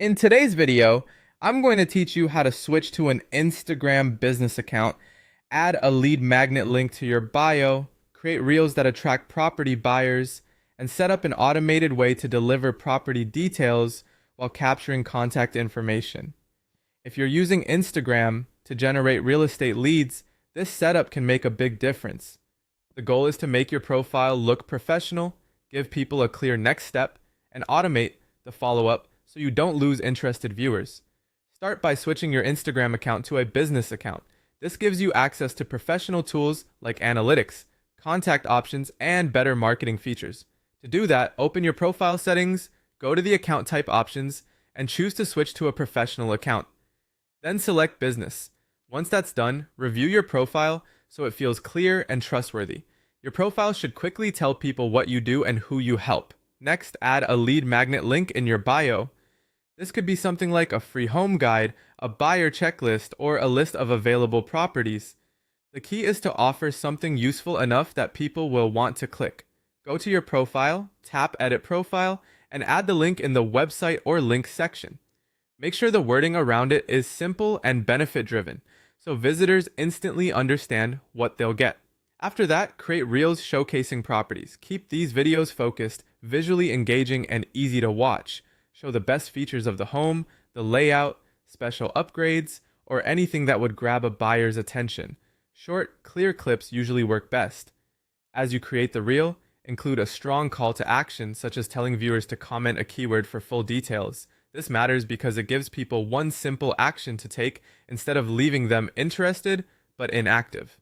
In today's video, I'm going to teach you how to switch to an Instagram business account, add a lead magnet link to your bio, create reels that attract property buyers, and set up an automated way to deliver property details while capturing contact information. If you're using Instagram to generate real estate leads, this setup can make a big difference. The goal is to make your profile look professional, give people a clear next step, and automate the follow up so you don't lose interested viewers. Start by switching your Instagram account to a business account. This gives you access to professional tools like analytics, contact options, and better marketing features. To do that, open your profile settings, go to the account type options, and choose to switch to a professional account. Then select business. Once that's done, review your profile so it feels clear and trustworthy. Your profile should quickly tell people what you do and who you help. Next, add a lead magnet link in your bio. This could be something like a free home guide, a buyer checklist, or a list of available properties. The key is to offer something useful enough that people will want to click. Go to your profile, tap Edit Profile, and add the link in the website or link section. Make sure the wording around it is simple and benefit driven, so visitors instantly understand what they'll get. After that, create reels showcasing properties. Keep these videos focused, visually engaging, and easy to watch. Show the best features of the home, the layout, special upgrades, or anything that would grab a buyer's attention. Short, clear clips usually work best. As you create the reel, include a strong call to action, such as telling viewers to comment a keyword for full details. This matters because it gives people one simple action to take instead of leaving them interested but inactive.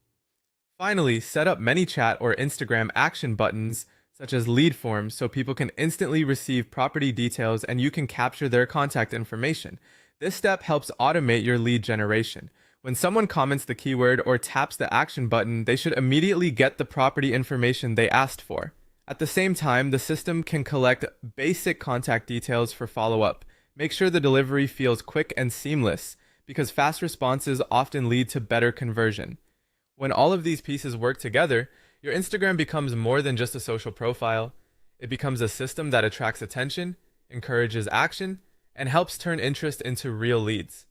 Finally, set up ManyChat or Instagram action buttons such as lead forms so people can instantly receive property details and you can capture their contact information. This step helps automate your lead generation. When someone comments the keyword or taps the action button, they should immediately get the property information they asked for. At the same time, the system can collect basic contact details for follow-up. Make sure the delivery feels quick and seamless, because fast responses often lead to better conversion. When all of these pieces work together, your Instagram becomes more than just a social profile. It becomes a system that attracts attention, encourages action, and helps turn interest into real leads.